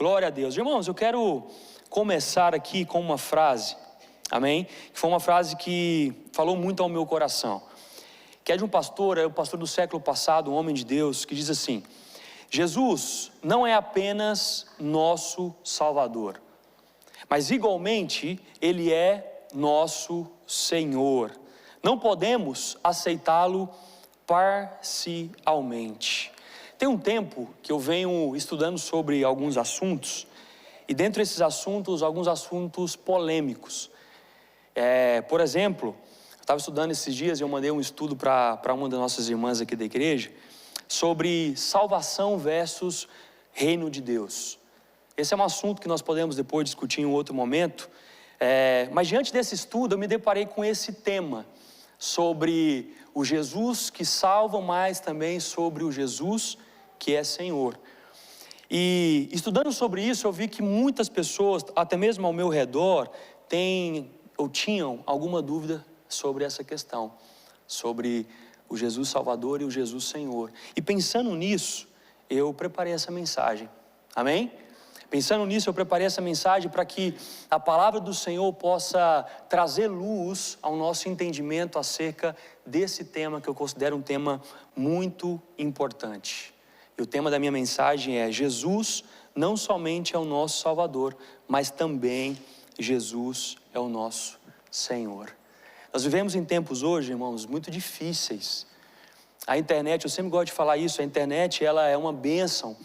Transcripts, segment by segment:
Glória a Deus. Irmãos, eu quero começar aqui com uma frase, amém? Que foi uma frase que falou muito ao meu coração, que é de um pastor, é o pastor do século passado, um homem de Deus, que diz assim: Jesus não é apenas nosso Salvador, mas igualmente Ele é nosso Senhor. Não podemos aceitá-lo parcialmente. Tem um tempo que eu venho estudando sobre alguns assuntos, e dentre esses assuntos, alguns assuntos polêmicos. Por exemplo, eu estava estudando esses dias e eu mandei um estudo para uma das nossas irmãs aqui da igreja, sobre salvação versus reino de Deus. Esse é um assunto que nós podemos depois discutir em um outro momento, mas diante desse estudo eu me deparei com esse tema, sobre o Jesus que salva, mas também sobre o Jesus que é Senhor. E estudando sobre isso, eu vi que muitas pessoas, até mesmo ao meu redor, tinham alguma dúvida sobre essa questão, sobre o Jesus Salvador e o Jesus Senhor. E pensando nisso, eu preparei essa mensagem, amém? Pensando nisso, eu preparei essa mensagem para que a palavra do Senhor possa trazer luz ao nosso entendimento acerca desse tema, que eu considero um tema muito importante. E o tema da minha mensagem é: Jesus não somente é o nosso Salvador, mas também Jesus é o nosso Senhor. Nós vivemos em tempos hoje, irmãos, muito difíceis. A internet, eu sempre gosto de falar isso, a internet, ela é uma bênção.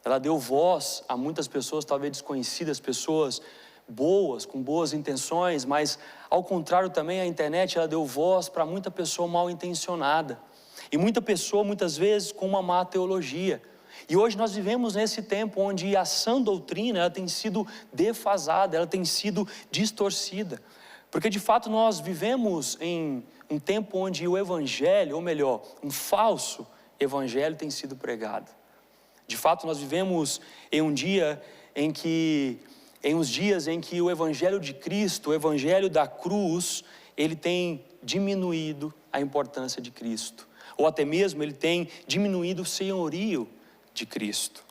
Ela deu voz a muitas pessoas, talvez desconhecidas, pessoas boas, com boas intenções, mas ao contrário também, a internet, ela deu voz para muita pessoa mal intencionada. E muita pessoa, muitas vezes, com uma má teologia. E hoje nós vivemos nesse tempo onde a sã doutrina, ela tem sido defasada, ela tem sido distorcida. Porque de fato nós vivemos em um tempo onde o evangelho, ou melhor, um falso evangelho tem sido pregado. De fato nós vivemos em uns dias em que o evangelho de Cristo, o evangelho da cruz, ele tem diminuído a importância de Cristo. Ou até mesmo ele tem diminuído o senhorio de Cristo.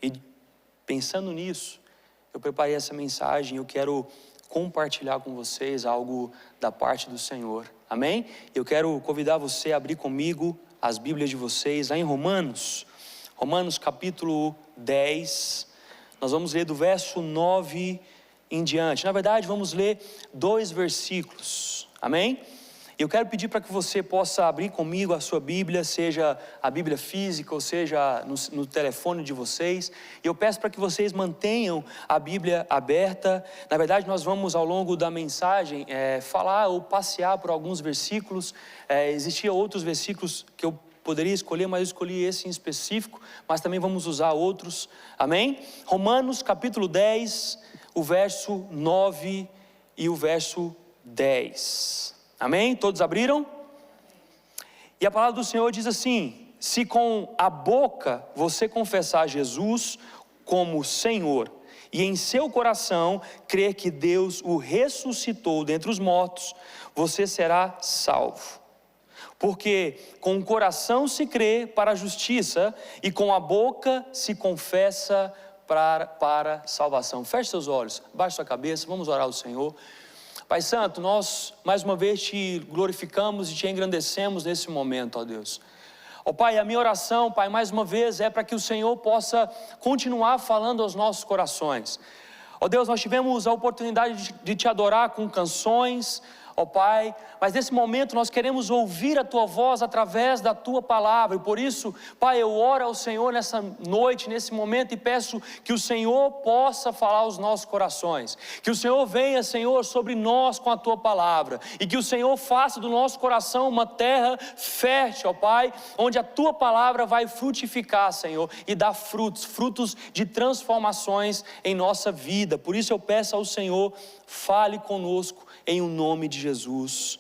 E pensando nisso, eu preparei essa mensagem, eu quero compartilhar com vocês algo da parte do Senhor, amém? Eu quero convidar você a abrir comigo as Bíblias de vocês, lá em Romanos capítulo 10, nós vamos ler do verso 9 em diante. Na verdade, vamos ler 2 versículos, amém? Eu quero pedir para que você possa abrir comigo a sua Bíblia, seja a Bíblia física ou seja no telefone de vocês. E eu peço para que vocês mantenham a Bíblia aberta. Na verdade, nós vamos ao longo da mensagem falar ou passear por alguns versículos. Existiam outros versículos que eu poderia escolher, mas eu escolhi esse em específico. Mas também vamos usar outros, amém? Romanos capítulo 10, o verso 9 e o verso 10. Amém? Todos abriram? E a palavra do Senhor diz assim: se com a boca você confessar Jesus como Senhor, e em seu coração crer que Deus o ressuscitou dentre os mortos, você será salvo. Porque com o coração se crê para a justiça, e com a boca se confessa para a salvação. Feche seus olhos, baixe sua cabeça, vamos orar ao Senhor. Pai Santo, nós mais uma vez te glorificamos e te engrandecemos nesse momento, ó Deus. Ó Pai, a minha oração, Pai, mais uma vez é para que o Senhor possa continuar falando aos nossos corações. Ó Deus, nós tivemos a oportunidade de te adorar com canções, ó Pai, mas nesse momento nós queremos ouvir a Tua voz através da Tua palavra, e por isso, Pai, eu oro ao Senhor nessa noite, nesse momento, e peço que o Senhor possa falar aos nossos corações, que o Senhor venha, Senhor, sobre nós com a Tua palavra, e que o Senhor faça do nosso coração uma terra fértil, ó Pai, onde a Tua palavra vai frutificar, Senhor, e dar frutos de transformações em nossa vida. Por isso eu peço ao Senhor, fale conosco em o nome de Jesus,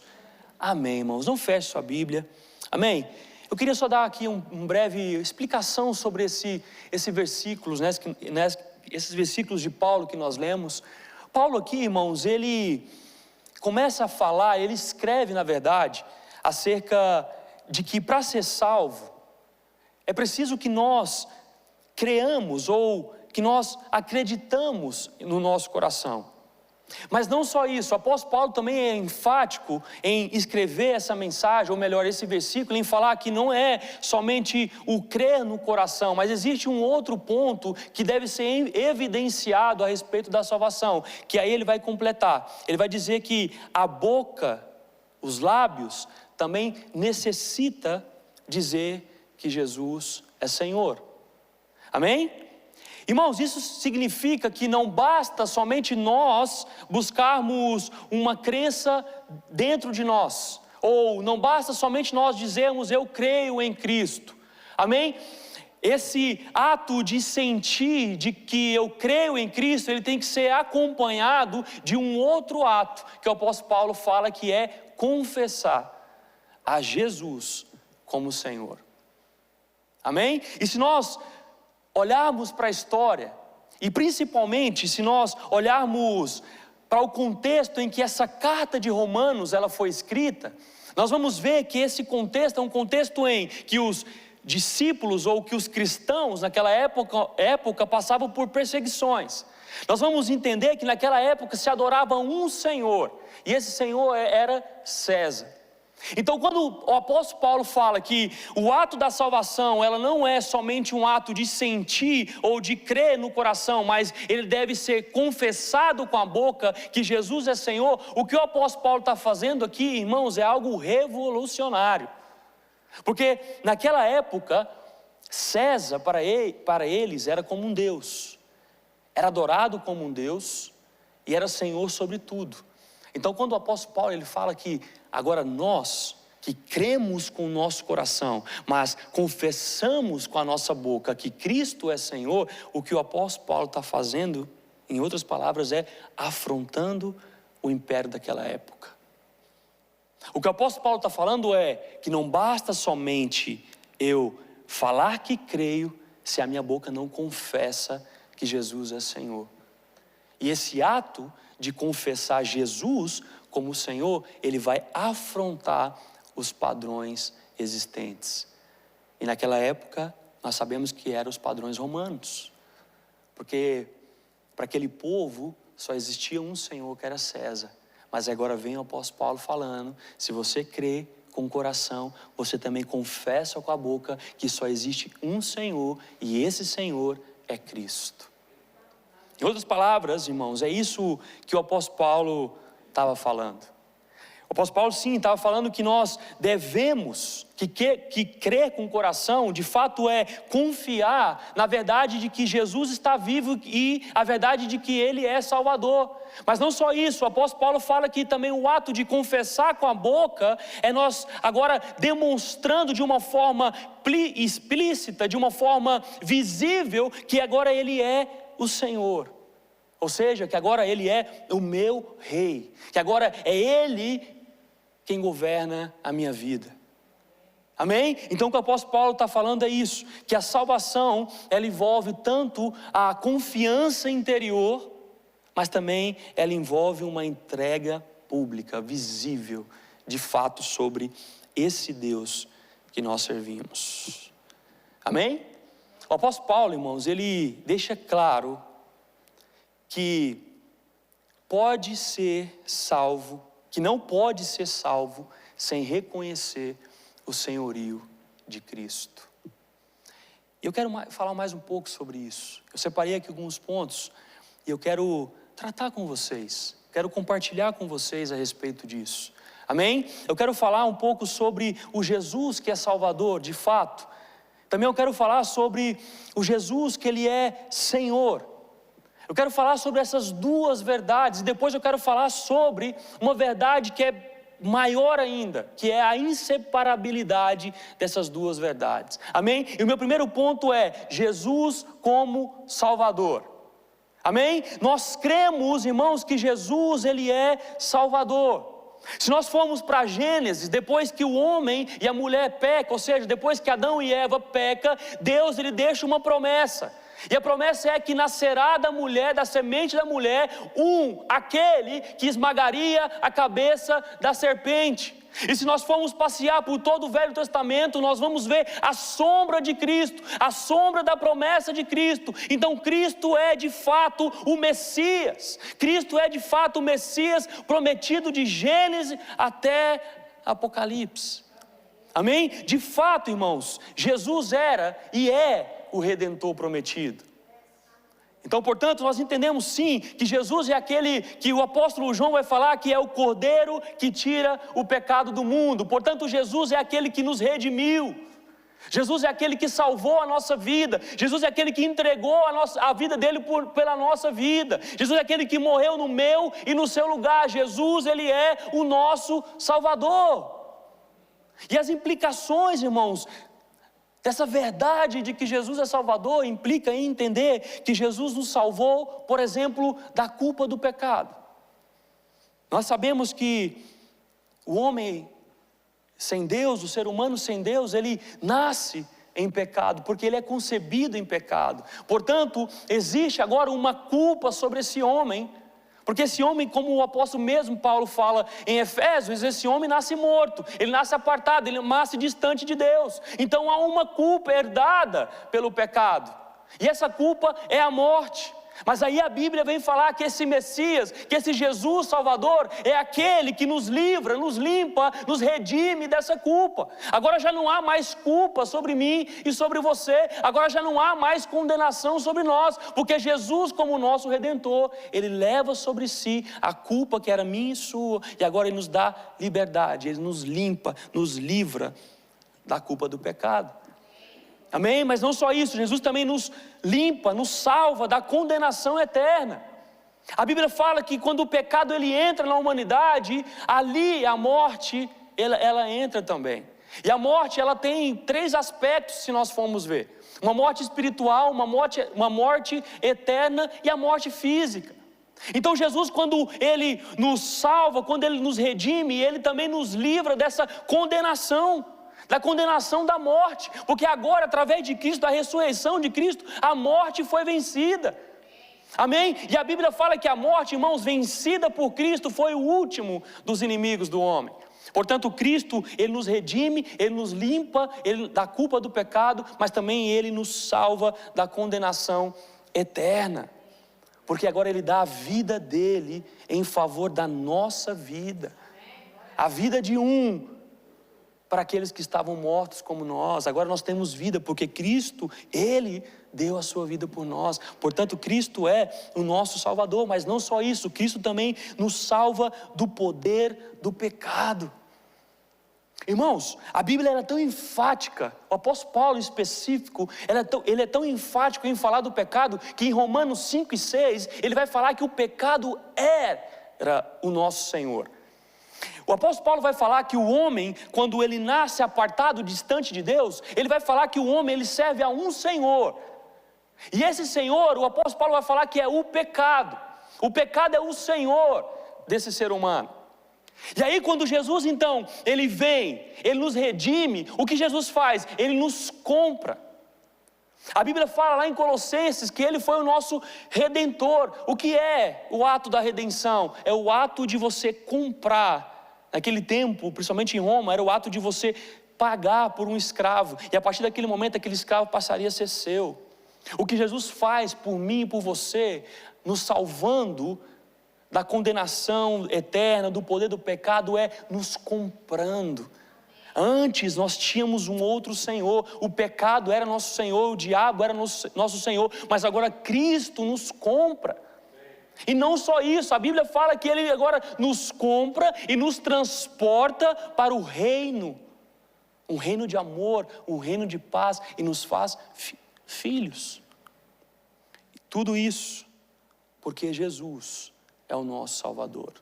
amém, irmãos. Não feche sua Bíblia, amém? Eu queria só dar aqui uma breve explicação sobre esses versículos, esses versículos de Paulo que nós lemos. Paulo aqui, irmãos, ele começa a falar, ele escreve na verdade, acerca de que para ser salvo, é preciso que nós creamos ou que nós acreditamos no nosso coração. Mas não só isso, o apóstolo Paulo também é enfático em escrever essa mensagem, ou melhor, esse versículo, em falar que não é somente o crer no coração, mas existe um outro ponto que deve ser evidenciado a respeito da salvação, que aí ele vai completar. Ele vai dizer que a boca, os lábios, também necessita dizer que Jesus é Senhor. Amém? Irmãos, isso significa que não basta somente nós buscarmos uma crença dentro de nós, ou não basta somente nós dizermos eu creio em Cristo, amém? Esse ato de sentir de que eu creio em Cristo, ele tem que ser acompanhado de um outro ato, que o apóstolo Paulo fala que é confessar a Jesus como Senhor, amém? E se nós olharmos para a história, e principalmente se nós olharmos para o contexto em que essa carta de Romanos ela foi escrita, nós vamos ver que esse contexto é um contexto em que os discípulos ou que os cristãos naquela época passavam por perseguições. Nós vamos entender que naquela época se adorava um Senhor, e esse Senhor era César. Então quando o apóstolo Paulo fala que o ato da salvação, ela não é somente um ato de sentir ou de crer no coração, mas ele deve ser confessado com a boca que Jesus é Senhor, o que o apóstolo Paulo está fazendo aqui, irmãos, é algo revolucionário. Porque naquela época, César para eles era como um Deus, era adorado como um Deus e era Senhor sobre tudo. Então quando o apóstolo Paulo ele fala que agora nós que cremos com o nosso coração, mas confessamos com a nossa boca que Cristo é Senhor, o que o apóstolo Paulo está fazendo, em outras palavras, é afrontando o império daquela época. O que o apóstolo Paulo está falando é que não basta somente eu falar que creio, se a minha boca não confessa que Jesus é Senhor. E esse ato de confessar Jesus como Senhor, ele vai afrontar os padrões existentes. E naquela época, nós sabemos que eram os padrões romanos. Porque para aquele povo só existia um Senhor que era César. Mas agora vem o apóstolo Paulo falando, se você crê com o coração, você também confessa com a boca que só existe um Senhor, e esse Senhor é Cristo. Em outras palavras, irmãos, é isso que o apóstolo Paulo estava falando. O apóstolo Paulo sim estava falando que nós devemos, que crer com o coração, de fato é confiar na verdade de que Jesus está vivo e a verdade de que Ele é Salvador. Mas não só isso, o apóstolo Paulo fala que também o ato de confessar com a boca é nós agora demonstrando de uma forma explícita, de uma forma visível, que agora Ele é o Senhor. Ou seja, que agora Ele é o meu Rei, que agora é Ele quem governa a minha vida. Amém? Então o que o apóstolo Paulo está falando é isso, que a salvação, ela envolve tanto a confiança interior, mas também ela envolve uma entrega pública, visível, de fato, sobre esse Deus que nós servimos. Amém? O apóstolo Paulo, irmãos, ele deixa claro que pode ser salvo, que não pode ser salvo sem reconhecer o senhorio de Cristo. Eu quero falar mais um pouco sobre isso. Eu separei aqui alguns pontos e eu quero tratar com vocês, quero compartilhar com vocês a respeito disso. Amém? Eu quero falar um pouco sobre o Jesus que é Salvador, de fato. Também eu quero falar sobre o Jesus que Ele é Senhor. Eu quero falar sobre essas duas verdades e depois eu quero falar sobre uma verdade que é maior ainda, que é a inseparabilidade dessas duas verdades. Amém? E o meu primeiro ponto é Jesus como Salvador. Amém? Nós cremos, irmãos, que Jesus, Ele é Salvador. Se nós formos para Gênesis, depois que o homem e a mulher pecam, ou seja, depois que Adão e Eva pecam, Deus Ele deixa uma promessa. E a promessa é que nascerá da mulher, da semente da mulher, aquele que esmagaria a cabeça da serpente. E se nós formos passear por todo o Velho Testamento, nós vamos ver a sombra de Cristo, a sombra da promessa de Cristo. Então Cristo é de fato o Messias. Cristo é de fato o Messias prometido de Gênesis até Apocalipse. Amém? De fato, irmãos, Jesus era e é o Redentor prometido. Então, portanto, nós entendemos sim que Jesus é aquele que o apóstolo João vai falar que é o Cordeiro que tira o pecado do mundo. Portanto, Jesus é aquele que nos redimiu. Jesus é aquele que salvou a nossa vida. Jesus é aquele que entregou a vida dele pela nossa vida. Jesus é aquele que morreu no meu e no seu lugar. Jesus, ele é o nosso Salvador. E as implicações, irmãos, dessa verdade de que Jesus é Salvador implica em entender que Jesus nos salvou, por exemplo, da culpa do pecado. Nós sabemos que o homem sem Deus, o ser humano sem Deus, ele nasce em pecado, porque ele é concebido em pecado. Portanto, existe agora uma culpa sobre esse homem, porque esse homem, como o apóstolo mesmo Paulo fala em Efésios, esse homem nasce morto, ele nasce apartado, ele nasce distante de Deus. Então há uma culpa herdada pelo pecado, e essa culpa é a morte. Mas aí a Bíblia vem falar que esse Messias, que esse Jesus Salvador é aquele que nos livra, nos limpa, nos redime dessa culpa. Agora já não há mais culpa sobre mim e sobre você, agora já não há mais condenação sobre nós, porque Jesus, como nosso Redentor, ele leva sobre si a culpa que era minha e sua, e agora ele nos dá liberdade, ele nos limpa, nos livra da culpa do pecado. Amém? Mas não só isso, Jesus também nos limpa, nos salva da condenação eterna. A Bíblia fala que quando o pecado ele entra na humanidade, ali a morte, ela entra também. E a morte, ela tem 3 aspectos, se nós formos ver: uma morte espiritual, uma morte eterna e a morte física. Então Jesus, quando ele nos salva, quando ele nos redime, ele também nos livra dessa condenação, da condenação da morte, porque agora, através de Cristo, da ressurreição de Cristo, a morte foi vencida. Amém? E a Bíblia fala que a morte, irmãos, vencida por Cristo, foi o último dos inimigos do homem. Portanto, Cristo, ele nos redime, ele nos limpa da culpa do pecado, mas também ele nos salva da condenação eterna, porque agora ele dá a vida dele em favor da nossa vida, a vida de para aqueles que estavam mortos como nós. Agora nós temos vida, porque Cristo, ele deu a sua vida por nós. Portanto, Cristo é o nosso Salvador. Mas não só isso, Cristo também nos salva do poder do pecado. Irmãos, a Bíblia era tão enfática, o apóstolo Paulo em específico, ele é tão enfático em falar do pecado, que em Romanos 5 e 6, ele vai falar que o pecado era o nosso Senhor. O apóstolo Paulo vai falar que o homem, quando ele nasce apartado, distante de Deus, ele vai falar que o homem, ele serve a um Senhor. E esse Senhor, o apóstolo Paulo vai falar que é o pecado. O pecado é o Senhor desse ser humano. E aí quando Jesus então, ele vem, ele nos redime, o que Jesus faz? Ele nos compra. A Bíblia fala lá em Colossenses que ele foi o nosso Redentor. O que é o ato da redenção? É o ato de você comprar. Naquele tempo, principalmente em Roma, era o ato de você pagar por um escravo. E a partir daquele momento, aquele escravo passaria a ser seu. O que Jesus faz por mim e por você, nos salvando da condenação eterna, do poder do pecado, é nos comprando. Antes nós tínhamos um outro Senhor, o pecado era nosso Senhor, o diabo era nosso Senhor, mas agora Cristo nos compra. E não só isso, a Bíblia fala que ele agora nos compra e nos transporta para o reino, um reino de amor, um reino de paz, e nos faz filhos. E tudo isso porque Jesus é o nosso Salvador.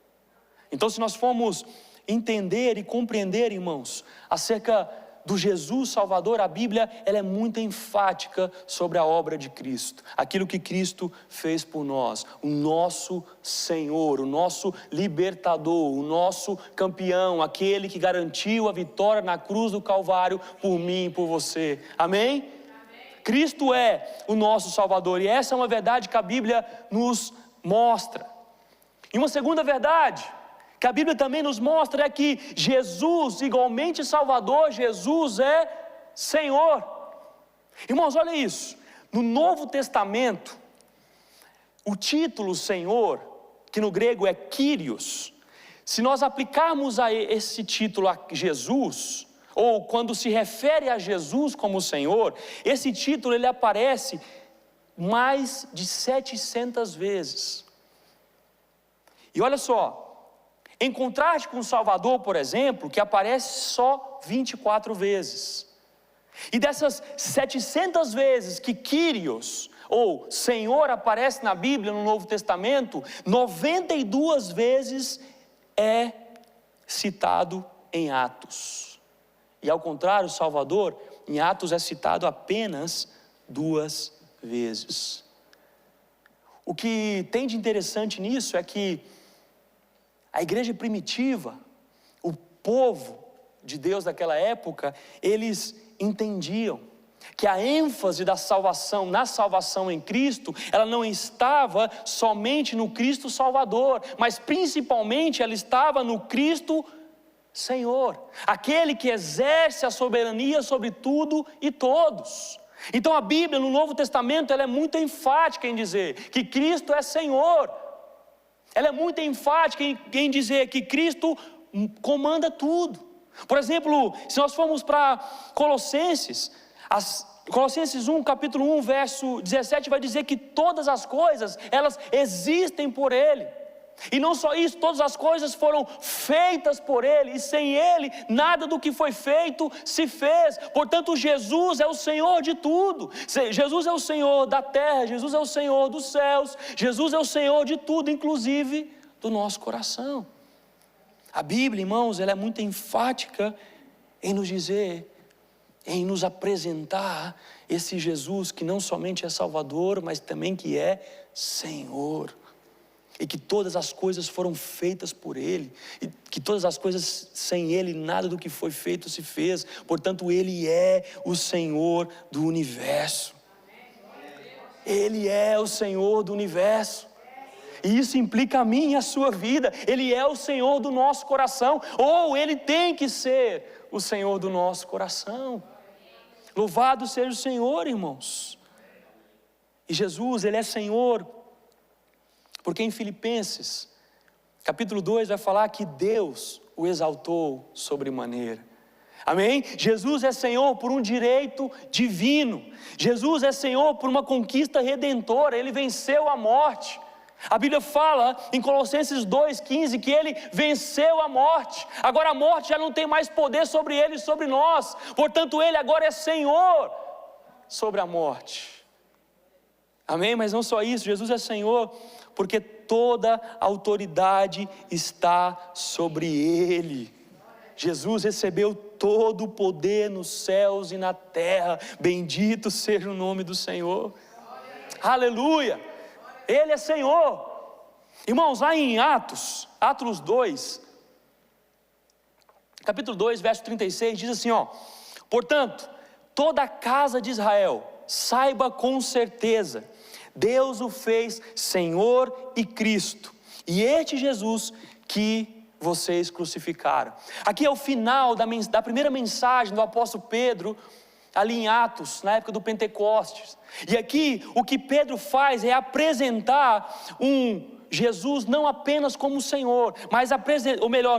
Então, se nós formos entender e compreender, irmãos, acerca do Jesus Salvador, a Bíblia ela é muito enfática sobre a obra de Cristo, aquilo que Cristo fez por nós, o nosso Senhor, o nosso libertador, o nosso campeão, aquele que garantiu a vitória na cruz do Calvário por mim e por você. Amém? Cristo é o nosso Salvador, e essa é uma verdade que a Bíblia nos mostra. E uma segunda verdade que a Bíblia também nos mostra é que Jesus, igualmente Salvador, Jesus é Senhor. Irmãos, olha isso, no Novo Testamento, o título Senhor, que no grego é Kyrios, se nós aplicarmos a esse título a Jesus, ou quando se refere a Jesus como Senhor, esse título ele aparece mais de 700 vezes. E olha só, em contraste com o Salvador, por exemplo, que aparece só 24 vezes. E dessas 700 vezes que Kyrios, ou Senhor, aparece na Bíblia, no Novo Testamento, 92 vezes é citado em Atos. E ao contrário, Salvador, em Atos é citado apenas 2 vezes. O que tem de interessante nisso é que a igreja primitiva, o povo de Deus daquela época, eles entendiam que a ênfase da salvação, na salvação em Cristo, ela não estava somente no Cristo Salvador, mas principalmente ela estava no Cristo Senhor, aquele que exerce a soberania sobre tudo e todos. Então a Bíblia no Novo Testamento ela é muito enfática em dizer que Cristo é Senhor. Ela é muito enfática em dizer que Cristo comanda tudo. Por exemplo, se nós formos para Colossenses, Colossenses 1, capítulo 1, verso 17, vai dizer que todas as coisas, elas existem por Ele. E não só isso, todas as coisas foram feitas por Ele, e sem Ele, nada do que foi feito se fez. Portanto, Jesus é o Senhor de tudo. Jesus é o Senhor da terra, Jesus é o Senhor dos céus, Jesus é o Senhor de tudo, inclusive do nosso coração. A Bíblia, irmãos, ela é muito enfática em nos dizer, em nos apresentar esse Jesus que não somente é Salvador, mas também que é Senhor. E que todas as coisas foram feitas por Ele, e que todas as coisas sem Ele, nada do que foi feito se fez. Portanto, Ele é o Senhor do universo. Ele é o Senhor do universo. E isso implica a mim e a sua vida. Ele é o Senhor do nosso coração, ou Ele tem que ser o Senhor do nosso coração. Louvado seja o Senhor, irmãos. E Jesus, Ele é Senhor, porque em Filipenses, capítulo 2, vai falar que Deus o exaltou sobremaneira. Amém? Jesus é Senhor por um direito divino. Jesus é Senhor por uma conquista redentora. Ele venceu a morte. A Bíblia fala em Colossenses 2,15 que Ele venceu a morte. Agora a morte já não tem mais poder sobre Ele e sobre nós. Portanto, Ele agora é Senhor sobre a morte. Amém? Mas não só isso, Jesus é Senhor porque toda a autoridade está sobre Ele. Jesus recebeu todo o poder nos céus e na terra. Bendito seja o nome do Senhor. Aleluia! Ele é Senhor. Irmãos, lá em Atos 2, capítulo 2, verso 36, diz assim, portanto, toda a casa de Israel, saiba com certeza, Deus o fez Senhor e Cristo, e este Jesus que vocês crucificaram. Aqui é o final da primeira mensagem do apóstolo Pedro, ali em Atos, na época do Pentecostes. E aqui o que Pedro faz é apresentar um Jesus não apenas como Senhor,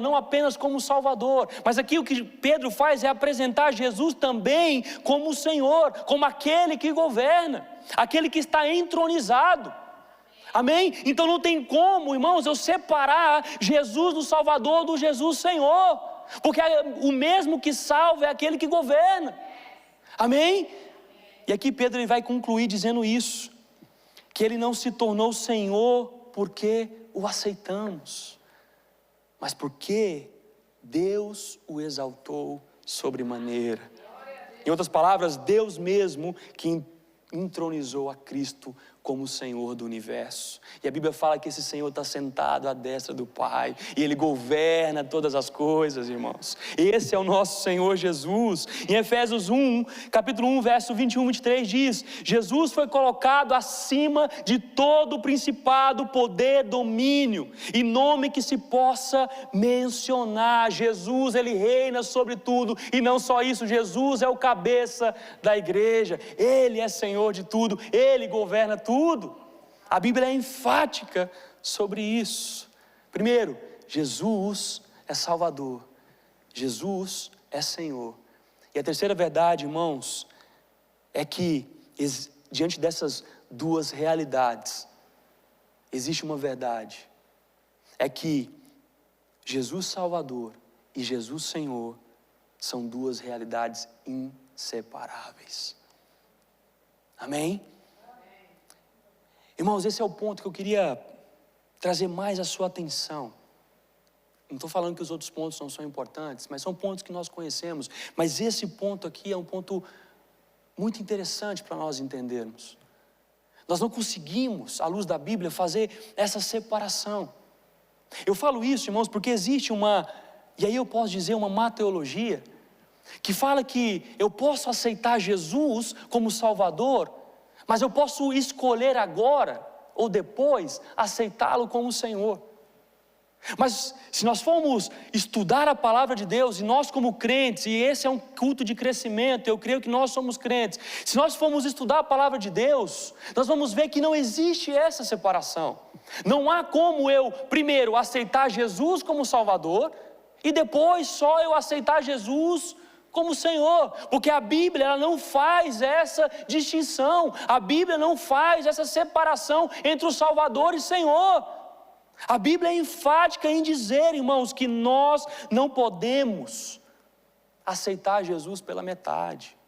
não apenas como Salvador, mas aqui o que Pedro faz é apresentar Jesus também como Senhor, como aquele que governa, aquele que está entronizado. Amém? Então não tem como, irmãos, eu separar Jesus do Salvador do Jesus Senhor, porque o mesmo que salva é aquele que governa. Amém? E aqui Pedro ele vai concluir dizendo isso, que Ele não se tornou Senhor porque o aceitamos, mas porque Deus o exaltou sobremaneira. Em outras palavras, Deus mesmo que entronizou a Cristo como o Senhor do universo. E a Bíblia fala que esse Senhor está sentado à destra do Pai, e Ele governa todas as coisas, irmãos. Esse é o nosso Senhor Jesus. Em Efésios 1, capítulo 1, verso 21 e 23 diz: Jesus foi colocado acima de todo principado, poder, domínio e nome que se possa mencionar. Jesus, Ele reina sobre tudo, e não só isso, Jesus é o cabeça da igreja, Ele é Senhor de tudo, Ele governa tudo. A Bíblia é enfática sobre isso. Primeiro, Jesus é Salvador, Jesus é Senhor. E a terceira verdade, irmãos, é que diante dessas duas realidades, existe uma verdade, é que Jesus Salvador e Jesus Senhor são duas realidades inseparáveis. Amém? Irmãos, esse é o ponto que eu queria trazer mais a sua atenção. Não estou falando que os outros pontos não são importantes, mas são pontos que nós conhecemos. Mas esse ponto aqui é um ponto muito interessante para nós entendermos. Nós não conseguimos, à luz da Bíblia, fazer essa separação. Eu falo isso, irmãos, porque existe e aí eu posso dizer uma má teologia, que fala que eu posso aceitar Jesus como Salvador, mas eu posso escolher agora ou depois aceitá-lo como Senhor. Mas se nós formos estudar a palavra de Deus, e nós como crentes, e esse é um culto de crescimento, eu creio que nós somos crentes, se nós formos estudar a palavra de Deus, nós vamos ver que não existe essa separação. Não há como eu primeiro aceitar Jesus como Salvador, e depois só eu aceitar Jesus como Senhor, porque a Bíblia ela não faz essa distinção, a Bíblia não faz essa separação entre o Salvador e Senhor. A Bíblia é enfática em dizer, irmãos, que nós não podemos aceitar Jesus pela metade.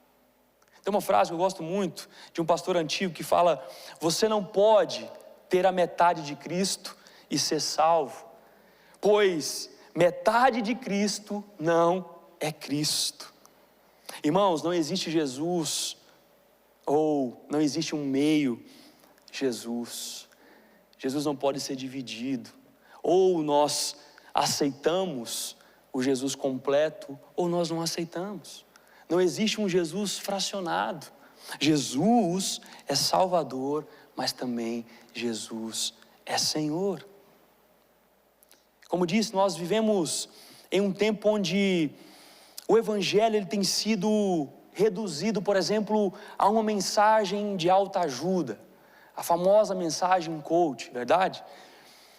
Tem uma frase que eu gosto muito, de um pastor antigo, que fala: você não pode ter a metade de Cristo e ser salvo, pois metade de Cristo não é Cristo. Irmãos, não existe Jesus, ou não existe um meio Jesus. Jesus não pode ser dividido. Ou nós aceitamos o Jesus completo, ou nós não aceitamos. Não existe um Jesus fracionado. Jesus é Salvador, mas também Jesus é Senhor. Como disse, nós vivemos em um tempo onde o Evangelho ele tem sido reduzido, por exemplo, a uma mensagem de autoajuda, a famosa mensagem coach, verdade?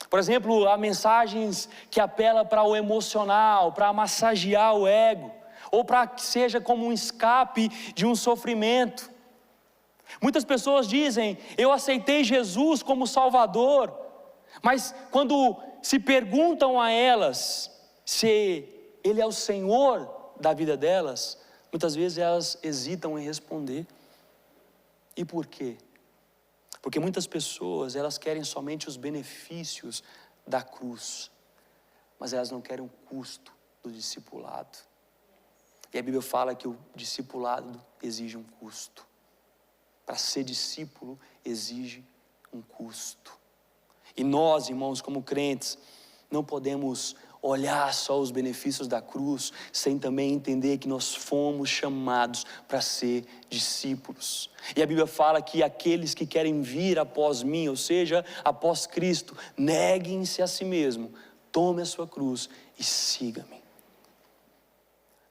Por exemplo, há mensagens que apelam para o emocional, para massagear o ego, ou para que seja como um escape de um sofrimento. Muitas pessoas dizem: eu aceitei Jesus como Salvador, mas quando se perguntam a elas se Ele é o Senhor da vida delas, muitas vezes elas hesitam em responder. E por quê? Porque muitas pessoas, elas querem somente os benefícios da cruz, mas elas não querem o custo do discipulado. E a Bíblia fala que o discipulado exige um custo. Para ser discípulo exige um custo. E nós, irmãos, como crentes, não podemos olhar só os benefícios da cruz, sem também entender que nós fomos chamados para ser discípulos. E a Bíblia fala que aqueles que querem vir após mim, ou seja, após Cristo, neguem-se a si mesmo, tome a sua cruz e siga-me.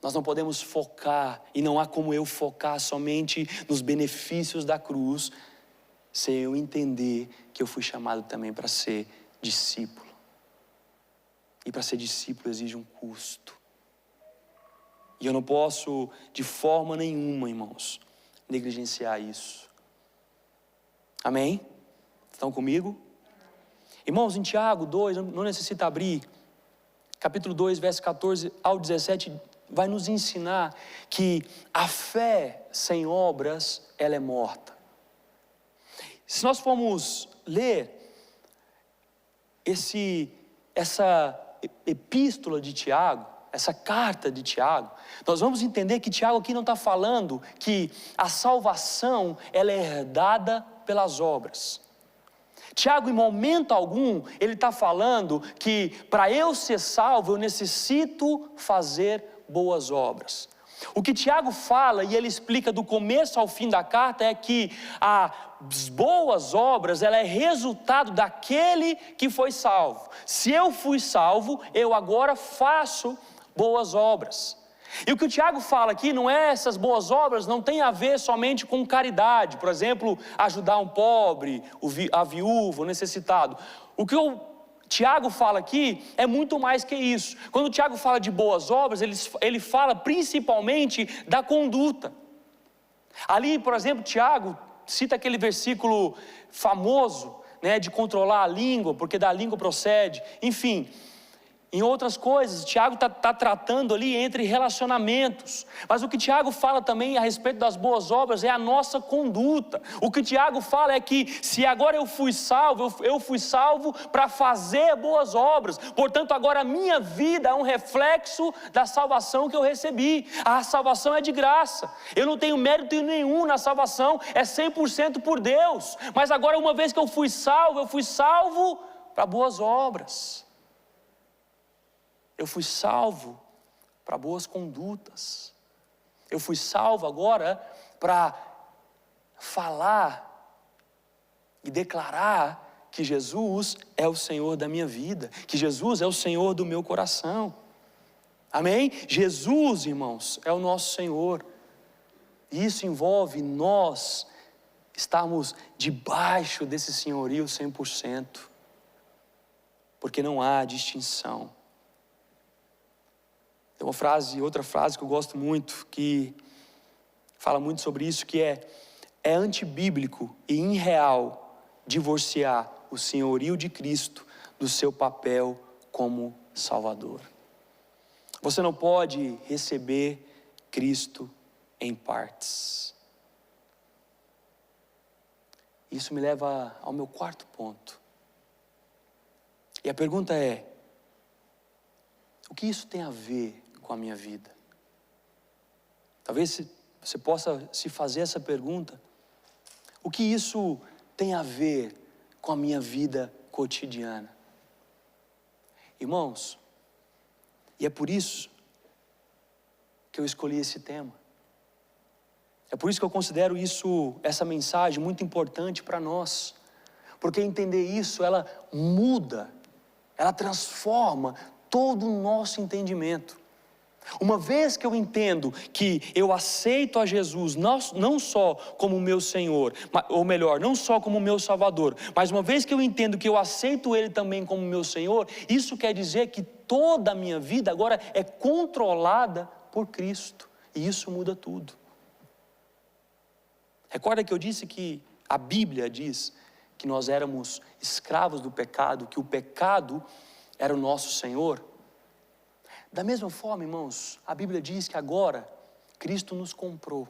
Nós não podemos focar, e não há como eu focar somente nos benefícios da cruz, sem eu entender que eu fui chamado também para ser discípulo. E para ser discípulo exige um custo. E eu não posso, de forma nenhuma, irmãos, negligenciar isso. Amém? Estão comigo? Irmãos, em Tiago 2, não necessita abrir, capítulo 2, verso 14 ao 17, vai nos ensinar que a fé sem obras, ela é morta. Se nós formos ler essa epístola de Tiago, essa carta de Tiago, nós vamos entender que Tiago aqui não está falando que a salvação ela é herdada pelas obras. Tiago, em momento algum, ele está falando que para eu ser salvo, eu necessito fazer boas obras. O que Tiago fala, e ele explica do começo ao fim da carta, é que as boas obras, ela é resultado daquele que foi salvo. Se eu fui salvo, eu agora faço boas obras. E o que o Tiago fala aqui não é essas boas obras, não tem a ver somente com caridade, por exemplo, ajudar um pobre, a viúva, o necessitado. O que o Tiago fala aqui é muito mais que isso. Quando o Tiago fala de boas obras, ele fala principalmente da conduta. Ali, por exemplo, Tiago cita aquele versículo famoso, né, de controlar a língua, porque da língua procede, enfim. Em outras coisas, Tiago está tratando ali entre relacionamentos. Mas o que Tiago fala também a respeito das boas obras é a nossa conduta. O que Tiago fala é que se agora eu fui salvo para fazer boas obras. Portanto, agora a minha vida é um reflexo da salvação que eu recebi. A salvação é de graça. Eu não tenho mérito nenhum na salvação, é 100% por Deus. Mas agora, uma vez que eu fui salvo para boas obras. Eu fui salvo para boas condutas. Eu fui salvo agora para falar e declarar que Jesus é o Senhor da minha vida, que Jesus é o Senhor do meu coração. Amém? Jesus, irmãos, é o nosso Senhor. E isso envolve nós estarmos debaixo desse senhorio 100%. Porque não há distinção. Tem outra frase que eu gosto muito, que fala muito sobre isso, que é antibíblico e irreal divorciar o senhorio de Cristo do seu papel como Salvador. Você não pode receber Cristo em partes. Isso me leva ao meu quarto ponto. E a pergunta é: o que isso tem a ver com a minha vida? Talvez você possa se fazer essa pergunta. O que isso tem a ver com a minha vida cotidiana? Irmãos, e é por isso que eu escolhi esse tema. É por isso que eu considero essa mensagem muito importante para nós. Porque entender isso, ela muda, ela transforma todo o nosso entendimento. Uma vez que eu entendo que eu aceito a Jesus não só como meu Senhor, ou melhor, não só como meu Salvador, mas uma vez que eu entendo que eu aceito Ele também como meu Senhor, isso quer dizer que toda a minha vida agora é controlada por Cristo, e isso muda tudo. Recorda que eu disse que a Bíblia diz que nós éramos escravos do pecado, que o pecado era o nosso Senhor? Da mesma forma, irmãos, a Bíblia diz que agora Cristo nos comprou.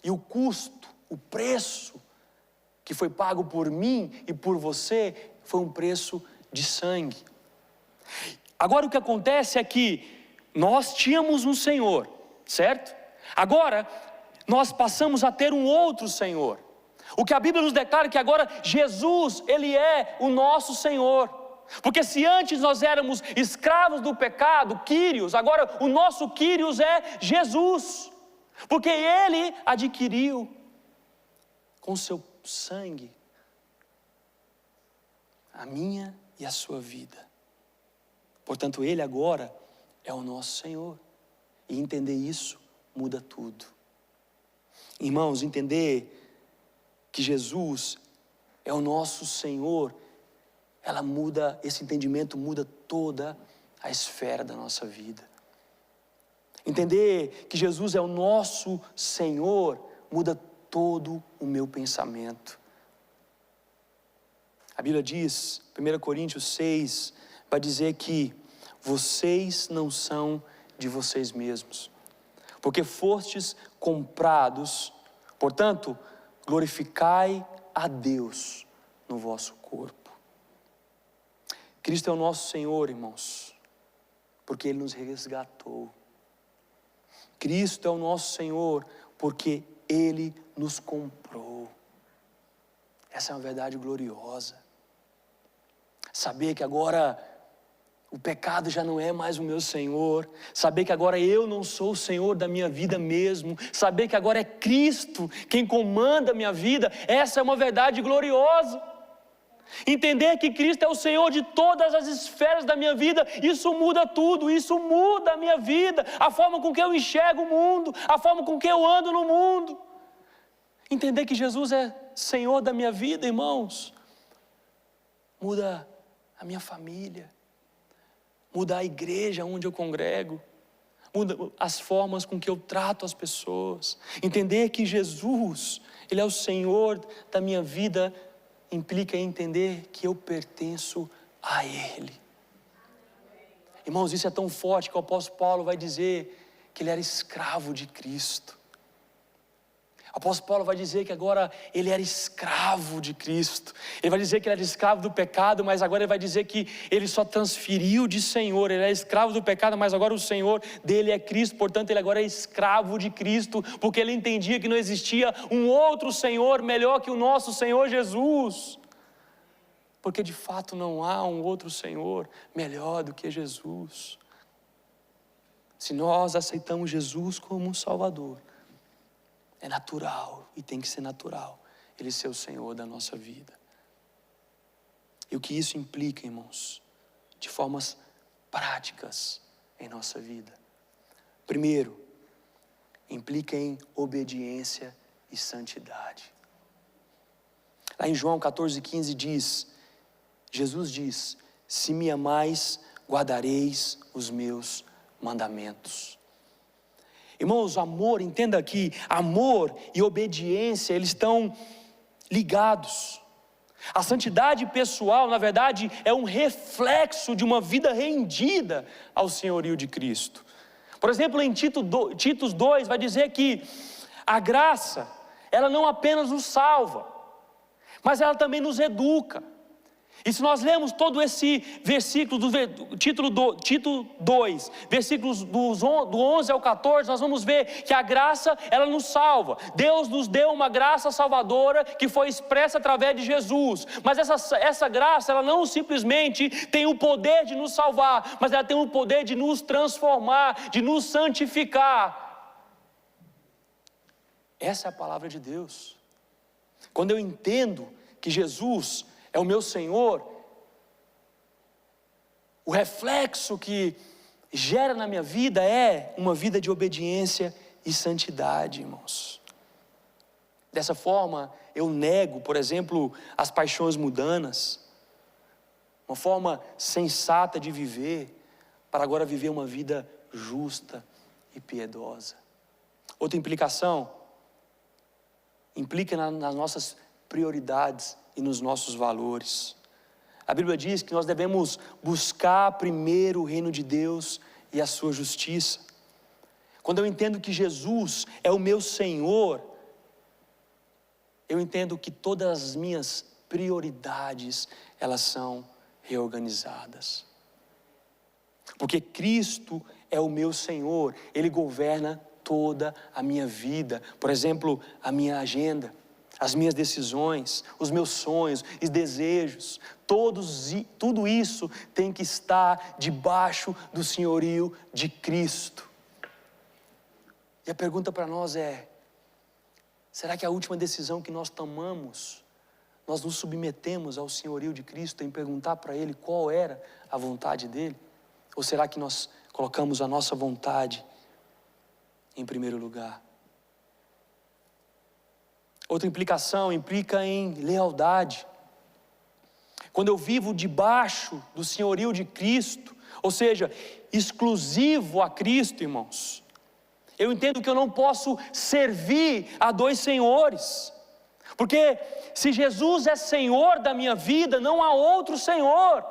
E o custo, o preço que foi pago por mim e por você foi um preço de sangue. Agora o que acontece é que nós tínhamos um Senhor, certo? Agora nós passamos a ter um outro Senhor. O que a Bíblia nos declara é que agora Jesus, Ele é o nosso Senhor. Porque se antes nós éramos escravos do pecado, Quírios, agora o nosso Quírios é Jesus. Porque Ele adquiriu com seu sangue a minha e a sua vida. Portanto, Ele agora é o nosso Senhor. E entender isso muda tudo. Irmãos, entender que Jesus é o nosso Senhor, esse entendimento muda toda a esfera da nossa vida. Entender que Jesus é o nosso Senhor muda todo o meu pensamento. A Bíblia diz, 1 Coríntios 6, vai dizer que vocês não são de vocês mesmos, porque fostes comprados, portanto, glorificai a Deus no vosso corpo. Cristo é o nosso Senhor, irmãos, porque Ele nos resgatou. Cristo é o nosso Senhor, porque Ele nos comprou. Essa é uma verdade gloriosa. Saber que agora o pecado já não é mais o meu Senhor. Saber que agora eu não sou o Senhor da minha vida mesmo. Saber que agora é Cristo quem comanda a minha vida. Essa é uma verdade gloriosa. Entender que Cristo é o Senhor de todas as esferas da minha vida, isso muda tudo, isso muda a minha vida, a forma com que eu enxergo o mundo, a forma com que eu ando no mundo. Entender que Jesus é Senhor da minha vida, irmãos, muda a minha família, muda a igreja onde eu congrego, muda as formas com que eu trato as pessoas. Entender que Jesus, Ele é o Senhor da minha vida, implica em entender que eu pertenço a Ele. Irmãos, isso é tão forte que o apóstolo Paulo vai dizer que ele era escravo de Cristo. O apóstolo Paulo vai dizer que agora ele era escravo de Cristo. Ele vai dizer que ele era escravo do pecado, mas agora ele vai dizer que ele só transferiu de Senhor. Ele é escravo do pecado, mas agora o Senhor dele é Cristo. Portanto, ele agora é escravo de Cristo, porque ele entendia que não existia um outro Senhor melhor que o nosso Senhor Jesus. Porque de fato não há um outro Senhor melhor do que Jesus. Se nós aceitamos Jesus como um Salvador, é natural, e tem que ser natural, Ele ser o Senhor da nossa vida. E o que isso implica, irmãos, de formas práticas em nossa vida. Primeiro, implica em obediência e santidade. Lá em João 14,15 Jesus diz: se me amais, guardareis os meus mandamentos. Irmãos, amor, entenda aqui, amor e obediência, eles estão ligados. A santidade pessoal, na verdade, é um reflexo de uma vida rendida ao senhorio de Cristo. Por exemplo, em Titos 2 vai dizer que a graça, ela não apenas nos salva, mas ela também nos educa. E se nós lemos todo esse versículo do Tito 2, versículos do 11 ao 14, nós vamos ver que a graça, ela nos salva. Deus nos deu uma graça salvadora que foi expressa através de Jesus. Mas essa graça, ela não simplesmente tem o poder de nos salvar, mas ela tem o poder de nos transformar, de nos santificar. Essa é a palavra de Deus. Quando eu entendo que Jesus é o meu Senhor, o reflexo que gera na minha vida é uma vida de obediência e santidade, irmãos. Dessa forma, eu nego, por exemplo, as paixões mundanas, uma forma sensata de viver, para agora viver uma vida justa e piedosa. Outra implicação, implica nas nossas prioridades e nos nossos valores. A Bíblia diz que nós devemos buscar primeiro o reino de Deus e a sua justiça. Quando eu entendo que Jesus é o meu Senhor, eu entendo que todas as minhas prioridades, elas são reorganizadas. Porque Cristo é o meu Senhor, Ele governa toda a minha vida. Por exemplo, a minha agenda, as minhas decisões, os meus sonhos e desejos, tudo isso tem que estar debaixo do senhorio de Cristo. E a pergunta para nós é: será que a última decisão que nós tomamos, nós nos submetemos ao senhorio de Cristo em perguntar para Ele qual era a vontade dEle? Ou será que nós colocamos a nossa vontade em primeiro lugar? Outra implicação implica em lealdade. Quando eu vivo debaixo do senhorio de Cristo, ou seja, exclusivo a Cristo, irmãos, eu entendo que eu não posso servir a dois senhores, porque se Jesus é Senhor da minha vida, não há outro Senhor.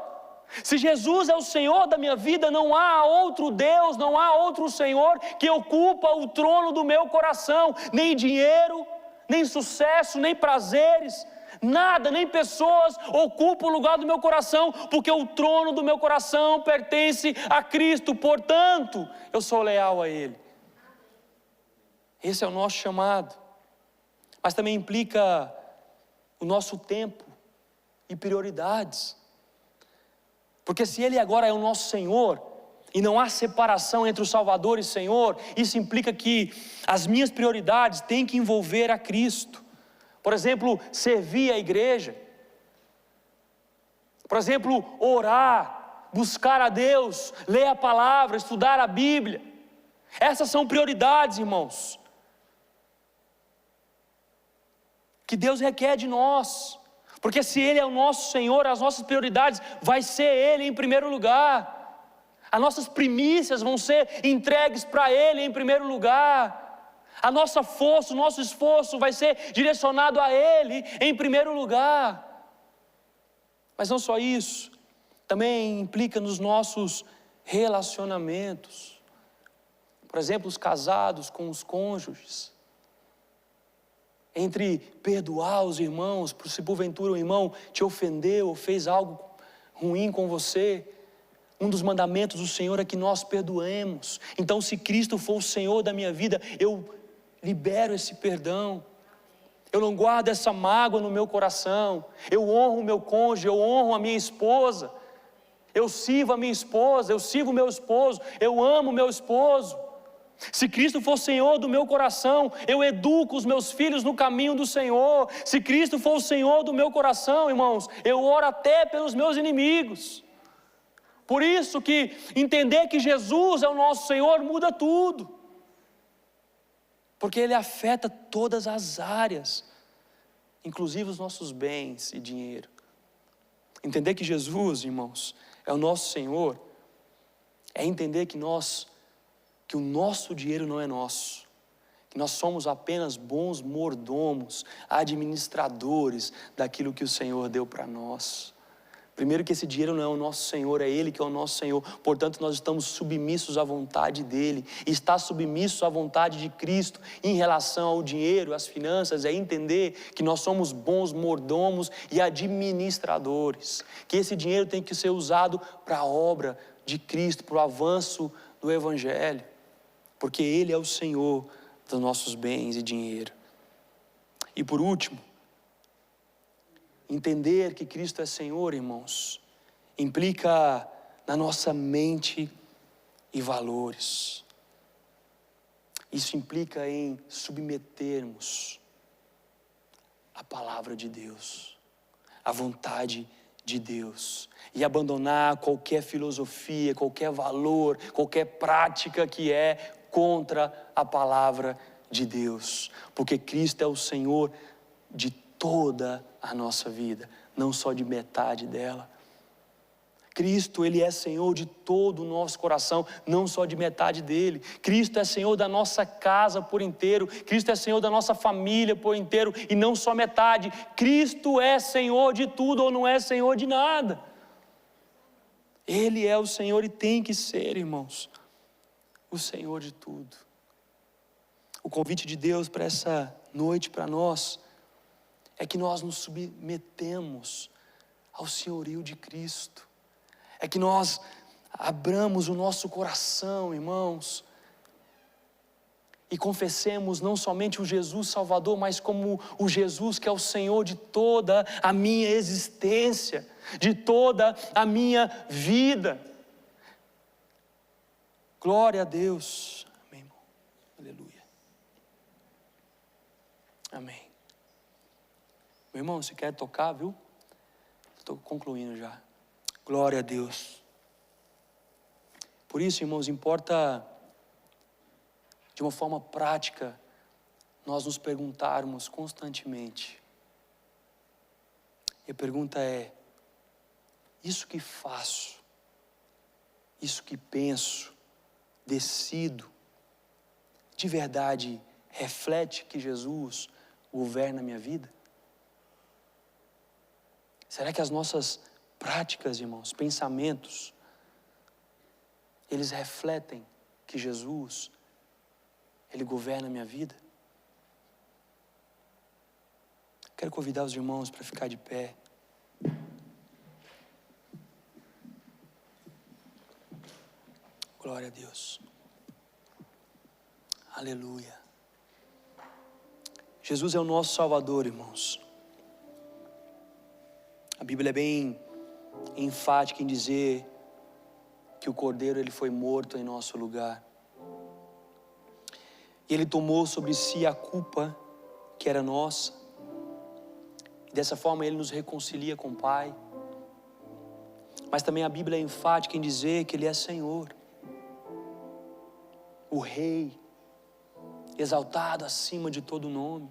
Se Jesus é o Senhor da minha vida, não há outro Deus, não há outro Senhor que ocupa o trono do meu coração, nem dinheiro, nem sucesso, nem prazeres, nada, nem pessoas ocupam o lugar do meu coração, porque o trono do meu coração pertence a Cristo, portanto, eu sou leal a Ele. Esse é o nosso chamado. Mas também implica o nosso tempo e prioridades. Porque se Ele agora é o nosso Senhor, e não há separação entre o Salvador e Senhor, isso implica que as minhas prioridades têm que envolver a Cristo. Por exemplo, servir a igreja. Por exemplo, orar, buscar a Deus, ler a palavra, estudar a Bíblia. Essas são prioridades, irmãos, que Deus requer de nós. Porque se Ele é o nosso Senhor, as nossas prioridades vai ser Ele em primeiro lugar. As nossas primícias vão ser entregues para Ele em primeiro lugar. A nossa força, o nosso esforço vai ser direcionado a Ele em primeiro lugar. Mas não só isso, também implica nos nossos relacionamentos. Por exemplo, os casados com os cônjuges. Entre perdoar os irmãos, se porventura o irmão te ofendeu ou fez algo ruim com você, um dos mandamentos do Senhor é que nós perdoemos. Então, se Cristo for o Senhor da minha vida, eu libero esse perdão. Eu não guardo essa mágoa no meu coração. Eu honro o meu cônjuge, eu honro a minha esposa. Eu sirvo a minha esposa, eu sirvo o meu esposo, eu amo o meu esposo. Se Cristo for o Senhor do meu coração, eu educo os meus filhos no caminho do Senhor. Se Cristo for o Senhor do meu coração, irmãos, eu oro até pelos meus inimigos. Por isso que entender que Jesus é o nosso Senhor muda tudo. Porque Ele afeta todas as áreas, inclusive os nossos bens e dinheiro. Entender que Jesus, irmãos, é o nosso Senhor, é entender que o nosso dinheiro não é nosso, que nós somos apenas bons mordomos, administradores daquilo que o Senhor deu para nós. Primeiro que esse dinheiro não é o nosso Senhor, é Ele que é o nosso Senhor. Portanto, nós estamos submissos à vontade dEle. E estar submissos à vontade de Cristo em relação ao dinheiro, às finanças, é entender que nós somos bons mordomos e administradores. Que esse dinheiro tem que ser usado para a obra de Cristo, para o avanço do Evangelho. Porque Ele é o Senhor dos nossos bens e dinheiro. E por último, entender que Cristo é Senhor, irmãos, implica na nossa mente e valores. Isso implica em submetermos a palavra de Deus, a vontade de Deus, e abandonar qualquer filosofia, qualquer valor, qualquer prática que é contra a palavra de Deus. Porque Cristo é o Senhor de toda a nossa vida, não só de metade dela. Cristo, Ele é Senhor de todo o nosso coração, não só de metade dele. Cristo é Senhor da nossa casa por inteiro. Cristo é Senhor da nossa família por inteiro e não só metade. Cristo é Senhor de tudo ou não é Senhor de nada. Ele é o Senhor e tem que ser, irmãos, o Senhor de tudo. O convite de Deus para essa noite para nós é que nós nos submetemos ao senhorio de Cristo. É que nós abramos o nosso coração, irmãos, e confessemos não somente o Jesus Salvador, mas como o Jesus que é o Senhor de toda a minha existência, de toda a minha vida. Glória a Deus. Amém, irmão. Aleluia. Amém. Meu irmão, você quer tocar, viu? Estou concluindo já. Glória a Deus. Por isso, irmãos, importa de uma forma prática nós nos perguntarmos constantemente. E a pergunta é: isso que faço, isso que penso, decido, de verdade reflete que Jesus governa a minha vida? Será que as nossas práticas, irmãos, pensamentos, eles refletem que Jesus, Ele governa a minha vida? Quero convidar os irmãos para ficar de pé. Glória a Deus. Aleluia. Jesus é o nosso Salvador, irmãos. Bíblia é bem enfática em dizer que o Cordeiro ele foi morto em nosso lugar. E ele tomou sobre si a culpa que era nossa. E dessa forma ele nos reconcilia com o Pai. Mas também a Bíblia é enfática em dizer que ele é Senhor, o Rei, exaltado acima de todo nome.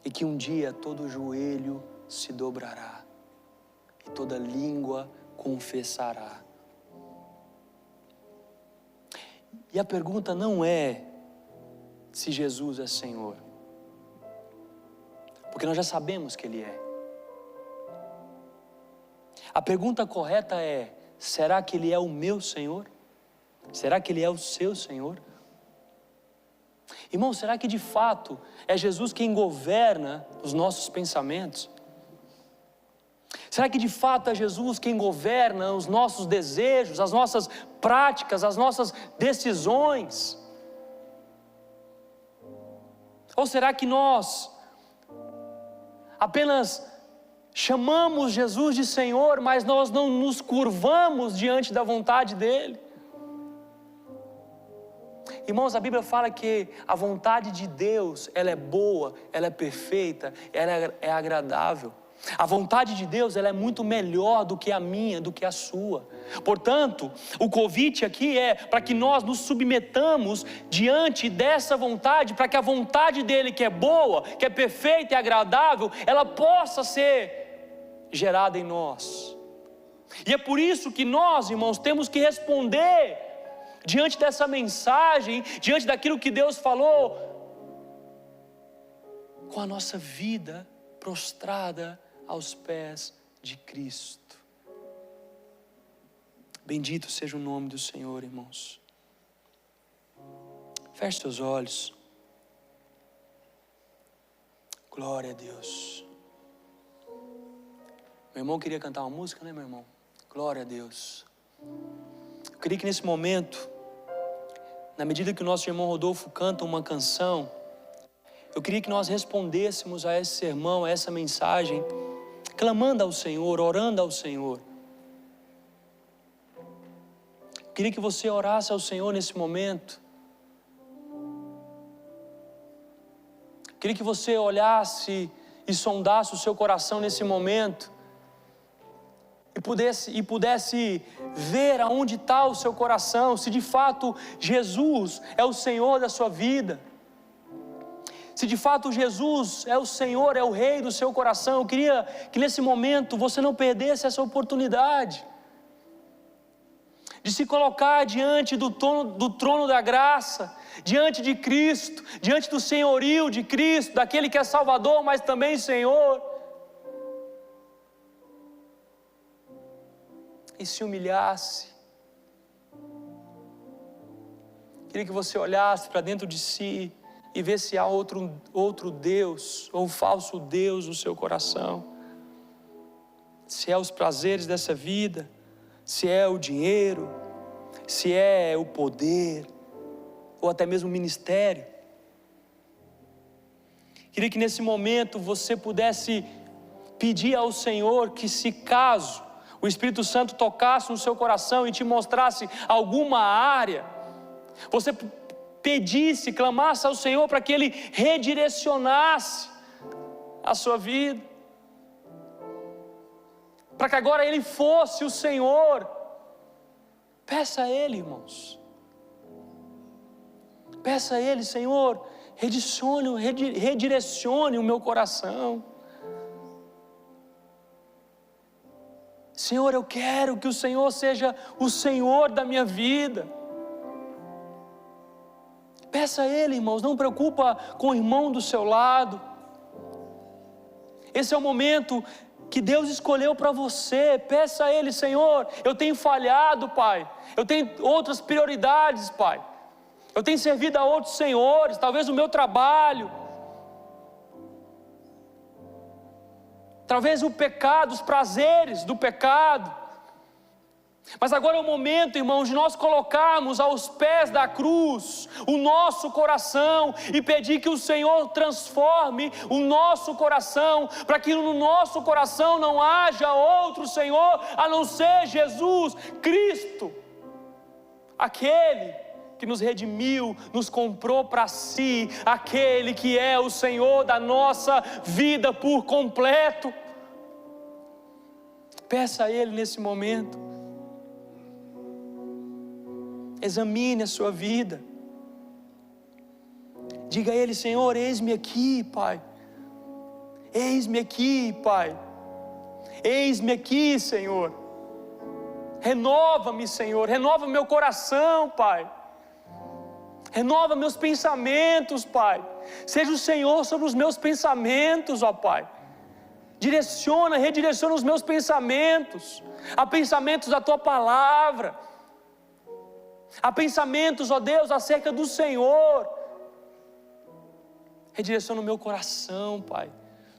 E que um dia todo joelho se dobrará e toda língua confessará. E a pergunta não é se Jesus é Senhor, porque nós já sabemos que Ele é. A pergunta correta é: será que Ele é o meu Senhor? Será que Ele é o seu Senhor? Irmão, será que de fato é Jesus quem governa os nossos pensamentos? Será que de fato é Jesus quem governa os nossos desejos, as nossas práticas, as nossas decisões? Ou será que nós apenas chamamos Jesus de Senhor, mas nós não nos curvamos diante da vontade dEle? Irmãos, a Bíblia fala que a vontade de Deus, ela é boa, ela é perfeita, ela é agradável. A vontade de Deus, ela é muito melhor do que a minha, do que a sua. Portanto, o convite aqui é para que nós nos submetamos diante dessa vontade, para que a vontade dEle, que é boa, que é perfeita e agradável, ela possa ser gerada em nós. E é por isso que nós, irmãos, temos que responder diante dessa mensagem, diante daquilo que Deus falou, com a nossa vida prostrada aos pés de Cristo. Bendito seja o nome do Senhor, irmãos. Feche seus olhos. Glória a Deus. Meu irmão queria cantar uma música, né, meu irmão? Glória a Deus. Eu queria que nesse momento, na medida que o nosso irmão Rodolfo canta uma canção, eu queria que nós respondêssemos a esse sermão, a essa mensagem, clamando ao Senhor, orando ao Senhor. Eu queria que você orasse ao Senhor nesse momento. Eu queria que você olhasse e sondasse o seu coração nesse momento. E pudesse ver aonde está o seu coração, se de fato Jesus é o Senhor da sua vida. Se de fato Jesus é o Senhor, é o Rei do seu coração. Eu queria que nesse momento você não perdesse essa oportunidade de se colocar diante do trono da graça, diante de Cristo, diante do senhorio de Cristo, daquele que é Salvador, mas também Senhor, e se humilhasse. Queria que você olhasse para dentro de si e ver se há outro Deus, ou um falso Deus no seu coração. Se é os prazeres dessa vida, se é o dinheiro, se é o poder, ou até mesmo o ministério. Queria que nesse momento você pudesse pedir ao Senhor que, se caso o Espírito Santo tocasse no seu coração e te mostrasse alguma área, você pedisse, clamasse ao Senhor para que Ele redirecionasse a sua vida, para que agora Ele fosse o Senhor. Peça a Ele, irmãos. Peça a Ele: Senhor, redirecione o meu coração. Senhor, eu quero que o Senhor seja o Senhor da minha vida. Peça a Ele, irmãos, não preocupa com o irmão do seu lado. Esse é o momento que Deus escolheu para você. Peça a Ele: Senhor, eu tenho falhado, Pai. Eu tenho outras prioridades, Pai. Eu tenho servido a outros senhores, talvez o meu trabalho, talvez o pecado, os prazeres do pecado. Mas agora é o momento, irmãos, de nós colocarmos aos pés da cruz o nosso coração e pedir que o Senhor transforme o nosso coração, para que no nosso coração não haja outro Senhor a não ser Jesus Cristo, aquele que nos redimiu, nos comprou para si, aquele que é o Senhor da nossa vida por completo. Peça a Ele nesse momento. Examine a sua vida. Diga a Ele: Senhor, eis-me aqui, Pai. Eis-me aqui, Pai. Eis-me aqui, Senhor. Renova-me, Senhor. Renova meu coração, Pai. Renova meus pensamentos, Pai. Seja o Senhor sobre os meus pensamentos, ó Pai. Redireciona os meus pensamentos a pensamentos da Tua Palavra, a pensamentos, ó Deus, acerca do Senhor. Redireciona o meu coração, Pai.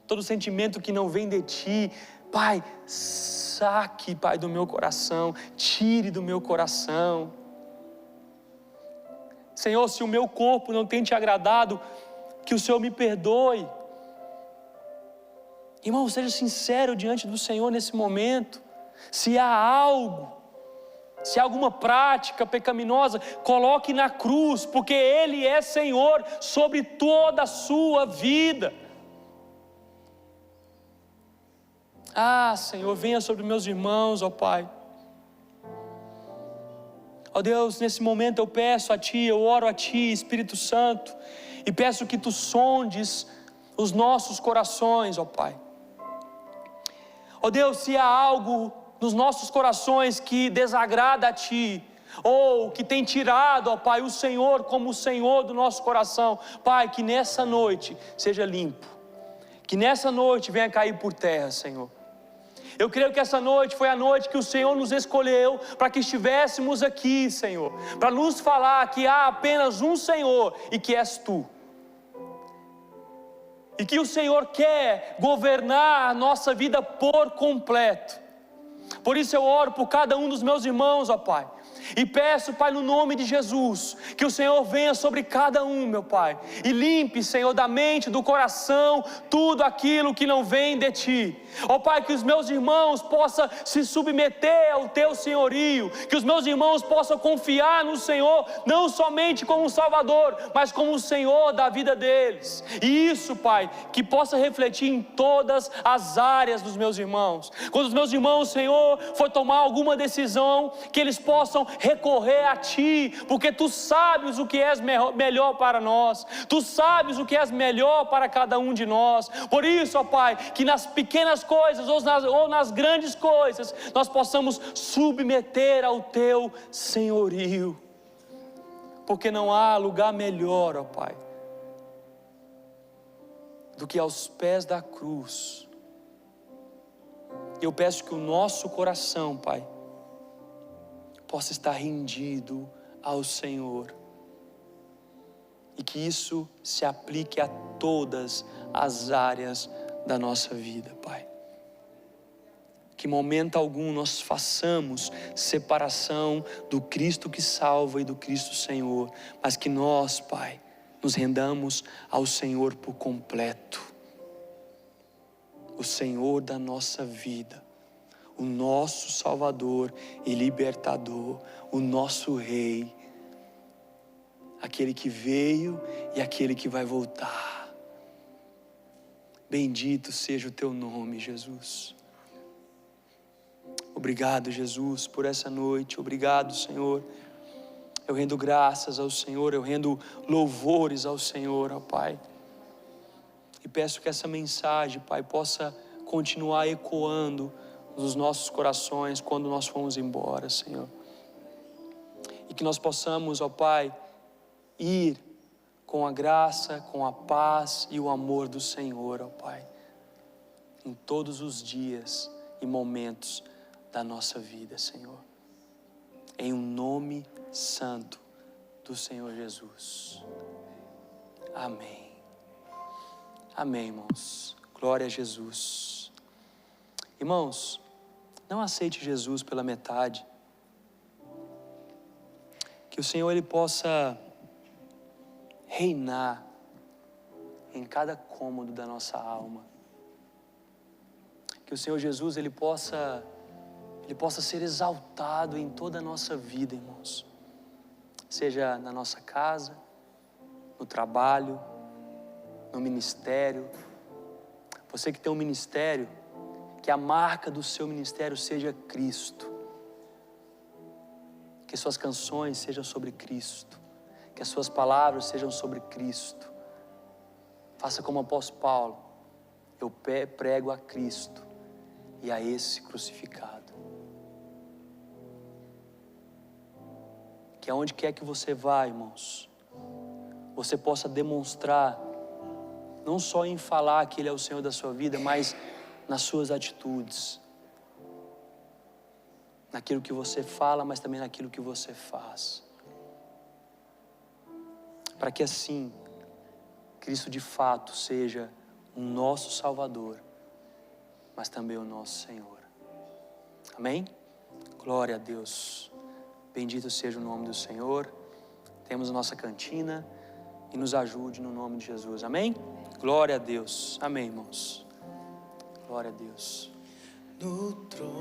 Todo sentimento que não vem de Ti, Pai, saque, Pai, do meu coração, tire do meu coração. Senhor, se o meu corpo não tem Te agradado, que o Senhor me perdoe. Irmão, seja sincero diante do Senhor nesse momento. Se há algo, se há alguma prática pecaminosa, coloque na cruz, porque Ele é Senhor sobre toda a sua vida. Ah, Senhor, venha sobre meus irmãos, ó Pai. Ó Deus, nesse momento eu peço a Ti, eu oro a Ti, Espírito Santo, e peço que Tu sondes os nossos corações, ó Pai. Ó Deus, se há algo nos nossos corações que desagrada a Ti, ou que tem tirado, ó Pai, o Senhor como o Senhor do nosso coração, Pai, que nessa noite seja limpo, que nessa noite venha cair por terra, Senhor. Eu creio que essa noite foi a noite que o Senhor nos escolheu para que estivéssemos aqui, Senhor, para nos falar que há apenas um Senhor e que és Tu, e que o Senhor quer governar a nossa vida por completo. Por isso eu oro por cada um dos meus irmãos, ó Pai, e peço, Pai, no nome de Jesus, que o Senhor venha sobre cada um, meu Pai, e limpe, Senhor, da mente, do coração, tudo aquilo que não vem de Ti. Ó Pai, que os meus irmãos possam se submeter ao Teu senhorio, que os meus irmãos possam confiar no Senhor, não somente como Salvador, mas como o Senhor da vida deles. E isso, Pai, que possa refletir em todas as áreas dos meus irmãos. Quando os meus irmãos, Senhor, for tomar alguma decisão, que eles possam recorrer a Ti, porque Tu sabes o que és melhor para nós, Tu sabes o que és melhor para cada um de nós. Por isso, ó Pai, que nas pequenas coisas ou nas grandes coisas, nós possamos submeter ao Teu senhorio, porque não há lugar melhor, ó Pai, do que aos pés da cruz. Eu peço que o nosso coração, Pai, possa estar rendido ao Senhor, e que isso se aplique a todas as áreas da nossa vida, Pai. Que momento algum nós façamos separação do Cristo que salva e do Cristo Senhor, mas que nós, Pai, nos rendamos ao Senhor por completo, o Senhor da nossa vida, o nosso Salvador e Libertador, o nosso Rei, aquele que veio e aquele que vai voltar. Bendito seja o Teu nome, Jesus. Obrigado, Jesus, por essa noite. Obrigado, Senhor. Eu rendo graças ao Senhor, eu rendo louvores ao Senhor, ó Pai. E peço que essa mensagem, Pai, possa continuar ecoando nos nossos corações quando nós formos embora, Senhor. E que nós possamos, ó Pai, ir com a graça, com a paz e o amor do Senhor, ó Pai, em todos os dias e momentos da nossa vida, Senhor. Em um nome santo do Senhor Jesus. Amém. Amém, irmãos. Glória a Jesus. Irmãos, não aceite Jesus pela metade. Que o Senhor, Ele possa reinar em cada cômodo da nossa alma. Que o Senhor Jesus, Ele possa ser exaltado em toda a nossa vida, irmãos. Seja na nossa casa, no trabalho, no ministério. Você que tem um ministério, que a marca do seu ministério seja Cristo. Que suas canções sejam sobre Cristo. Que as suas palavras sejam sobre Cristo. Faça como o apóstolo Paulo. Eu prego a Cristo e a esse crucificado. Que aonde quer que você vá, irmãos, você possa demonstrar, não só em falar que Ele é o Senhor da sua vida, mas nas suas atitudes. Naquilo que você fala, mas também naquilo que você faz. Para que assim, Cristo de fato seja o nosso Salvador, mas também o nosso Senhor. Amém? Glória a Deus. Bendito seja o nome do Senhor. Temos a nossa cantina e nos ajude no nome de Jesus. Amém? Glória a Deus. Amém, irmãos. Glória a Deus. No trono.